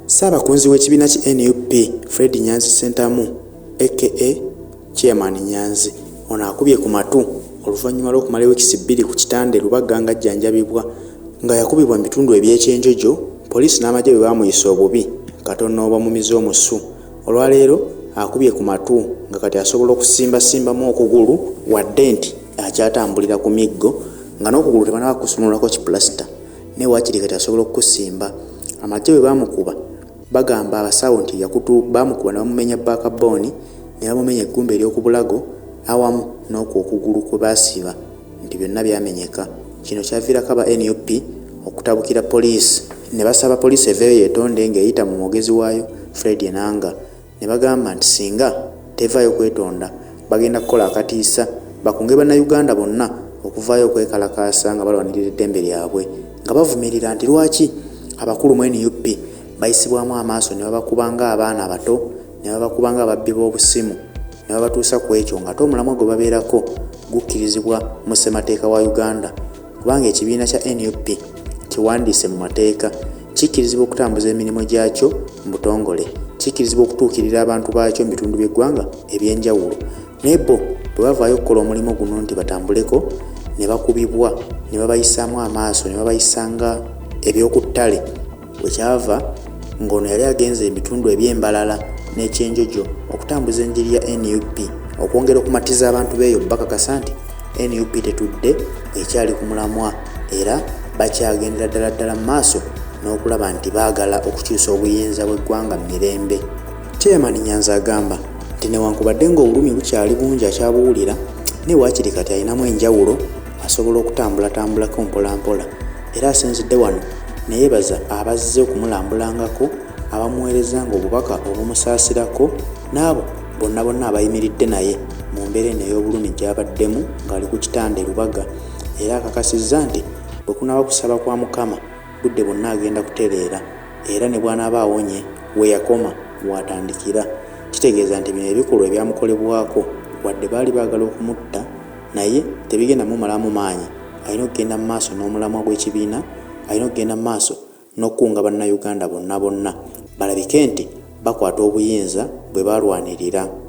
Ssaabakunzi w'ekibiina ki NUP Fred Nyanzi Ssentamu aka Chairman Nyanzi ono akubye ku matu oluvannyuma lw'okumalawo ekisi 2 ku kitande Lubaga nga ajjanjabibwa nga yakubibwa mu bitundu eby'ekyenjojo. Poliisi n'amagye bwe baamuyisa obubi katono bamumiza omusu. Olwaleero akubye ku matu nga kati asobola okusimbasimbamu okugulu wadde nti akyatambulira ku miggo nga n'okugulu tebanaba kusunulako kipulasita ne waakiri kati asobola okukusimba. Amagye bwe baamukuba bagamba abasawo nti baamukuba ne bamumenya backbone ne bamumenya eggumba ery'okubulago awamu n'okugulu kwe baasiba nti byonna byamenyeka. Kino kyaviirako aba NUP okutabukira poliisi ne basaba poliisi eveeyo yeetonde ng'eyita mu mwogezi waayo Fred Enanga ne bagamba nti singa tevaayo kwetonda bagenda kukola akatiisa bakunge bannayuganda bonna okuvaayo okwekalakaasa nga balwanirira eddembe lyabwe nga bavumirira nti lwaki abakulu mu NUP bayisibwamu amaaso ne babakubanga abaana abato ne babakubanga ababbi b'obusimu ne babatuusa ku ekyo ng'ate omulamwa gwe babeerako gukkirizibwa mu ssemateeka wa Uganda kubanga ekibiina kya NUP kiwandiise mu mateeka kikkirizibwa okutambuza emirimu gyakyo mu butongole, kikkirizibwa okutuukirira abantu baakyo mu bitundu by'eggwanga eby'enjawulo. Naye bo bwe bavaayo okukola omulimu guno nti batambuleko ne bakubibwa ne babayisaamu amaaso ne babayisanga eby'oku ttale bwe kyava ng'ono yali agenze ebitundu eby'embalala n'ekyenjojo okutambuza enjiri ya NUP okwongera okumatiza abantu beeyo bakakasa nti NUP tetudde ekyali ku mulamwa era bakyagendera ddala mu maaso n'okulaba nti baagala okukyusa obuyinza bw'eggwanga mu mirembe. Chairman Nyanzi agamba nti newankubadde ng'obulumi bukyali bungi akyabuwulira ne waakiri kati alinamu enjawulo asobola okutambulatambulako mpolampola era asinzidde wano ne yeebaza abazze okumulambulangako abamuweerezanga obubaka obumusaasirako n'abo bonna abayimiridde naye mu mbeera eno ey'obulumi gy'abaddemu ng'ali ku kitande Lubaga era akakasizza nti bwe kunaaba kusaba kwa Mukama budde bonna agenda kutereera era ne bw'anaaba awonye we yakoma w'atandikira. Kitegeeza nti bino ebikolwa ebyamukolebwako wadde baali baagala okumutta naye tebigenda mumalamu maanyi. Alina okugenda mu maaso n'omulamwa gw'ekibiina, alina okugenda mu maaso n'okukunga bannayuganda bonna balabike nti bakwata obuyinza bwe balwanirira.